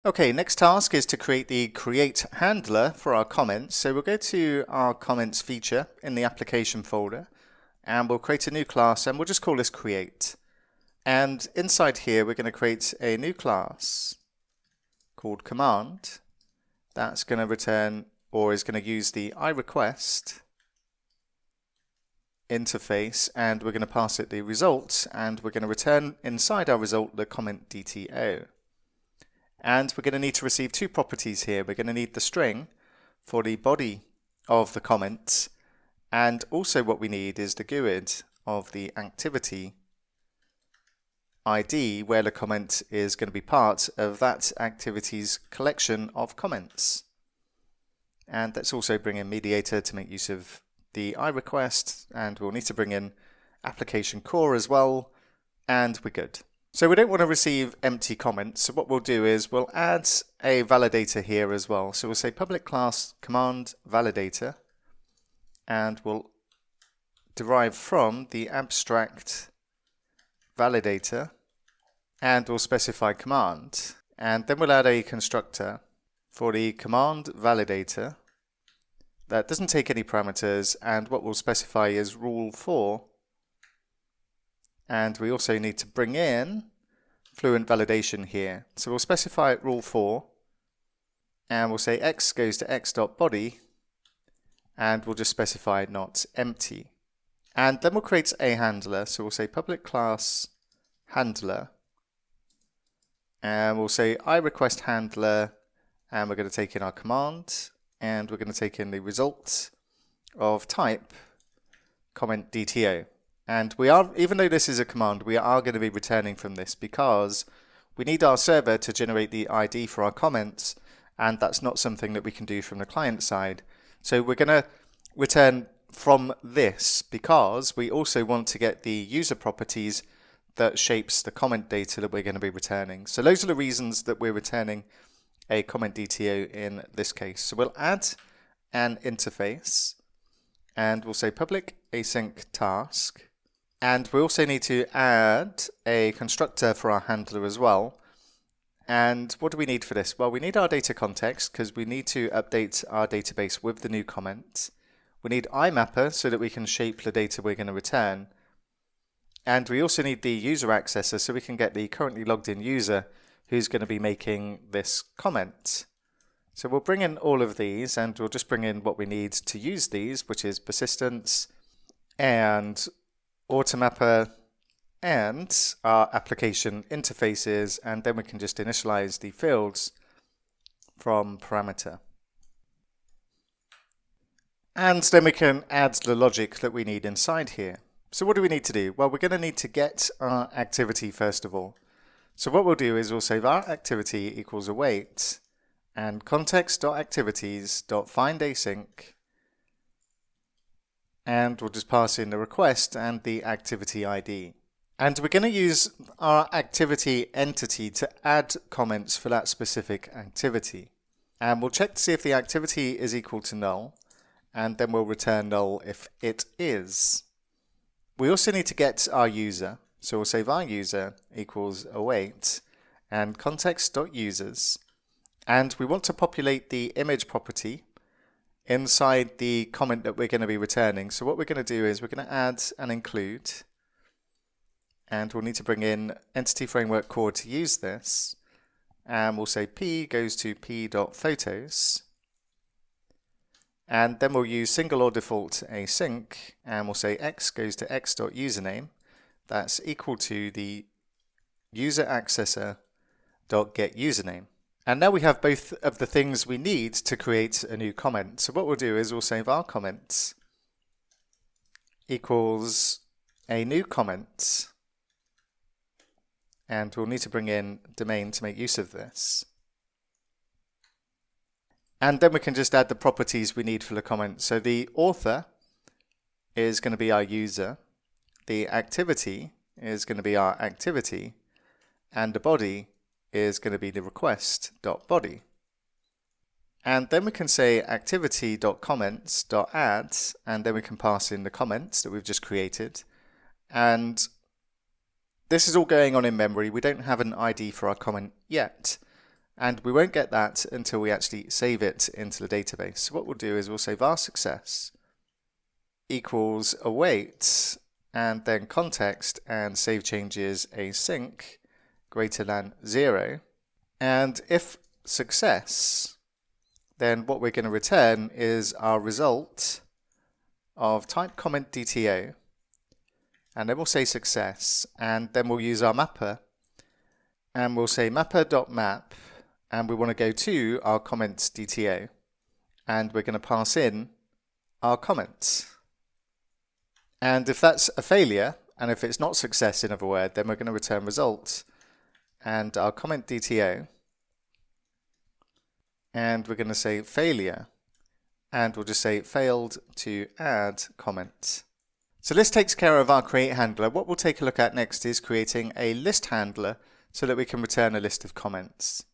Okay, next task is to create the create handler for our comments. So we'll go to our comments feature in the application folder and we'll create a new class and we'll just call this create. And inside here we're going to create a new class called command that's going to return or is going to use the iRequest interface, and we're going to pass it the result, and we're going to return inside our result the comment DTO. And we're going to need to receive two properties here. We're going to need the string for the body of the comment, and also what we need is the GUID of the activity ID, where the comment is going to be part of that activity's collection of comments. And let's also bring in mediator to make use of the iRequest, and we'll need to bring in application core as well, and we're good. So we don't want to receive empty comments, so what we'll do is we'll add a validator here as well. So we'll say public class command validator, and we'll derive from the abstract validator, and we'll specify command, and then we'll add a constructor for the command validator that doesn't take any parameters, and what we'll specify is rule 4. And we also need to bring in fluent validation here. So we'll specify rule 4, and we'll say x goes to x.body, and we'll just specify not empty. And then we'll create a handler. So we'll say public class handler, and we'll say iRequest handler, and we're going to take in our command, and we're going to take in the result of type comment DTO. And we are, even though this is a command, we are going to be returning from this because we need our server to generate the ID for our comments, and that's not something that we can do from the client side. So we're going to return from this because we also want to get the user properties that shapes the comment data that we're going to be returning. So those are the reasons that we're returning a comment DTO in this case. So we'll add an interface, and we'll say public async task. And we also need to add a constructor for our handler as well. And what do we need for this? Well, we need our data context because we need to update our database with the new comment. We need IMapper so that we can shape the data we're going to return. And we also need the user accessor so we can get the currently logged in user who's going to be making this comment. So we'll bring in all of these, and we'll just bring in what we need to use these, which is persistence and automapper and our application interfaces, and then we can just initialize the fields from parameter. And then we can add the logic that we need inside here. So what do we need to do? Well, we're going to need to get our activity first of all. So what we'll do is we'll say var activity equals await and context.activities.findAsync, and we'll just pass in the request and the activity ID. And we're going to use our activity entity to add comments for that specific activity. And we'll check to see if the activity is equal to null, and then we'll return null if it is. We also need to get our user. So we'll say var user equals await and context.users. And we want to populate the image property inside the comment that we're going to be returning. So what we're going to do is we're going to add and include, and we'll need to bring in entity framework core to use this, and we'll say p goes to p.photos, and then we'll use SignalR default async, and we'll say x goes to x.username. That's equal to the user accessor dot get username. And now we have both of the things we need to create a new comment. So what we'll do is we'll say var comments equals a new comment, and we'll need to bring in domain to make use of this. And then we can just add the properties we need for the comment. So the author is going to be our user, the activity is going to be our activity, and the body is going to be the request.body. And then we can say activity.comments.add, and then we can pass in the comments that we've just created. And this is all going on in memory. We don't have an ID for our comment yet. And we won't get that until we actually save it into the database. So what we'll do is we'll say var success equals await and then context and save changes async greater than 0. And if success, then what we're going to return is our result of type comment DTO. And then we'll say success, and then we'll use our mapper, and we'll say mapper.map, and we want to go to our comments DTO, and we're going to pass in our comments. And if that's a failure, and if it's not success in other words, then we're going to return result and our comment DTO, and we're going to say failure, and we'll just say failed to add comment. So this takes care of our create handler. What we'll take a look at next is creating a list handler so that we can return a list of comments.